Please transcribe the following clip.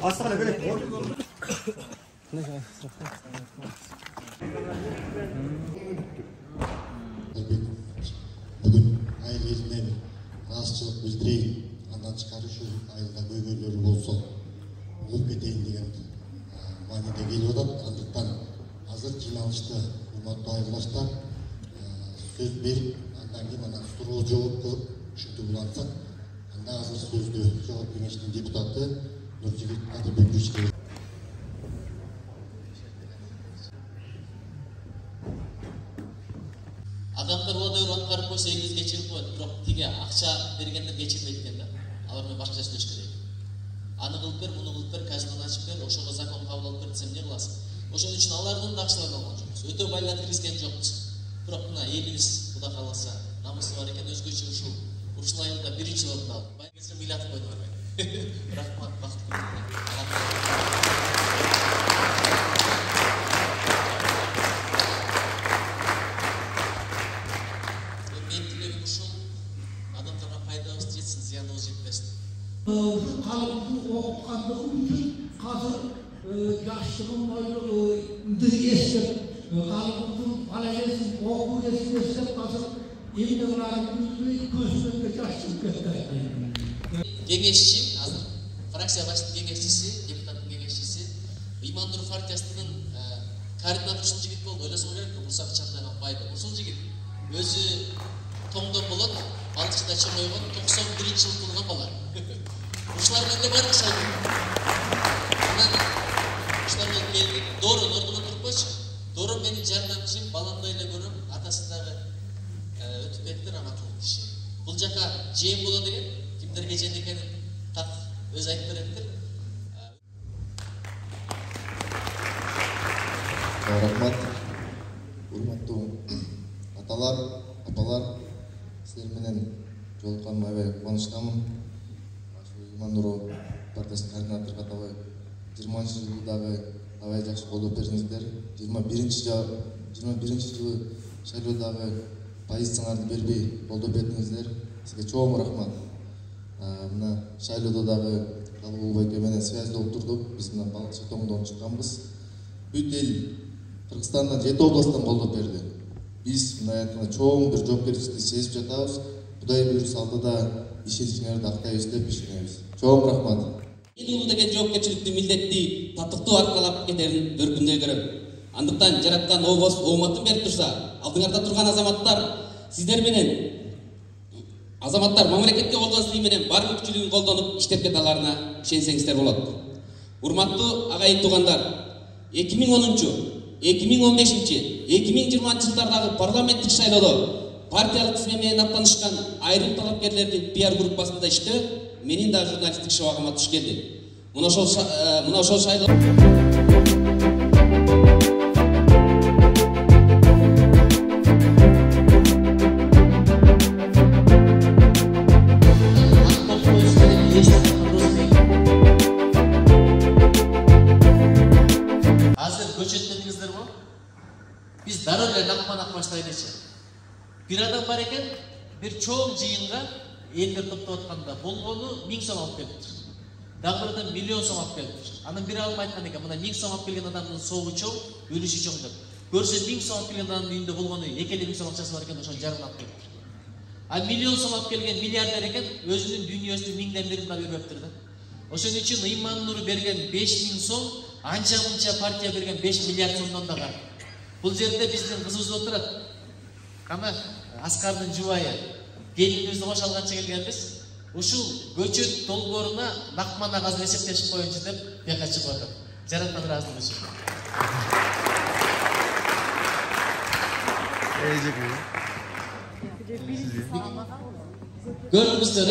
Asla böyle. Bugün ayıl elinden rahatsızlık bildireyim. Andan çıkarışı ayılda köygöylörü bolsa olup keteyim деген manede келип атат. Андыктан азыр жыйналышта урматтуу айылдаштар сөз берип, андан кийин анан суроо жооп кылып ушинтип улантсак, анда азыр сөздү жооп кеңештин депутаты Нуржигит Адилбековичке. Адамдар одай аткарып койсо элибиз кечирип коет, бирок тиги акча бергендер кечирбейт экен да. Алар менен башка сөйлөш керек. Аны кылып бер, муну кылып бер, казинону ачып бер, ошого закон кабыл алып бер десем эмне кыласың? Ошон үчүн алардын да акчаларын алган жокпуз. Өтө байлар киргизген жокпуз. Бирок мына элибиз Кудай кааласа намысы бар экен, өзгөчө ушул айылда биринчи орунду алып. Байкесе мыйлатып койду бар. Рахмат, бакыт Kalıbını okutkanlığı için kazır yaşlığın oyluluğunu esip kalıbını aleylesin oku esip kazır emniğinleri gözünde yaşlık gösterdi. Кеңешчи, азыр фракция башчысынын кеңешчиси, депутаттын кеңешчиси, Имандуров партиясынын координаторчу жигит болду. Ойлосоң керек, бурсак чандаган байды. Ушул жигит өзү тоңдон болот, балчыкта чыгойгон 91-жылы туулган бала. Ушулар менде бар шайлоо. Анан ушулар менен келдик. Дорун ордуна турпочу. Дорун менин жардамчым, баламдай эле көрөм, атасы дагы өтүп кетти, раматтуулук киши. Бул жака жээн болот экен, кимдерге жээн экенин так өзү айтып береттир. Рахмат. Урматтуу аталар, апалар, силер менен жолукканыма аябай кубанычтамын. Имандуров партиясынын координатору катары 20-жылдагы аябай жакшы колдоп бердиңиздер. 21-жылы шайлоодагы позицияларды бербей колдоп бердиңиздер. Сизге чоң рахмат. Мына шайлоодо дагы Калыбул байке менен связь болуп турдук. Биз мына Балчы тоңдон чыкканбыз. Бүт эл Кыргызстандан 7 областтан колдоп берди. Биз мына чоң бир жоопкерчиликти сезип жатабыз. Кудай буйруса алдыда ишеничиңерди актайбыз деп ишенебиз. Чоң рахмат. Элүү деген жоопкерчиликти милдетти татыктуу аркалап кетерин бөркүндөй көрөм. Андыктан жараткан обоз ооматын берип турса, алдыңарда турган азаматтар сиздер менен мамлекетке болгон сый менен бар күчүлүгүн колдонуп иштеп кете аларына ишенсеңиздер болот. Урматтуу агайын туугандар, 2010, 2015, 2020 жылдардагы парламенттик шайлоодо партиялык тизме менен аттанышкан айрым талапкерлердин пиар группасында иштөө менин да журналисттик шабагыма туш келди. Мына ошол шайлоо азыр көчөттөдүңүздөр биз дароо эле накманак баштайлычы. Bir adam var eкен, bir çoğun жыйынга элдер топтоп атканда болгону 1000 сом алып келиптир. Дагы бир адам 1 миллион сом алып келиптир. Анан бир алып айткан экен, мына 1000 сом алып келген адамдын соогу чоң, өлүшү чоң деп. Көрсө 1000 сом алып келген адамдын үйүндө болгону 2 сом акчасы бар экен, ошону жарым алып келиптир. А 1 миллион сом алып келген миллиардер экен, өзүнүн дүйнөсүнүн миңден бирин да бербептир да. Ошон үчүн Имандур берген 5000 сом, анча-мынча партия берген 5 миллиард сомдон да бар. Бул жерде биздин кызыбыз отурат. Кана Аскардын жубайы келинибизди кош алганча келгенбиз. Ушул көчөт долбооруна накманак азыр эсептешип коюнчу деп бияка чыгып атат. Жараткан ыраазылык үчүн. Көрдүңүздөр,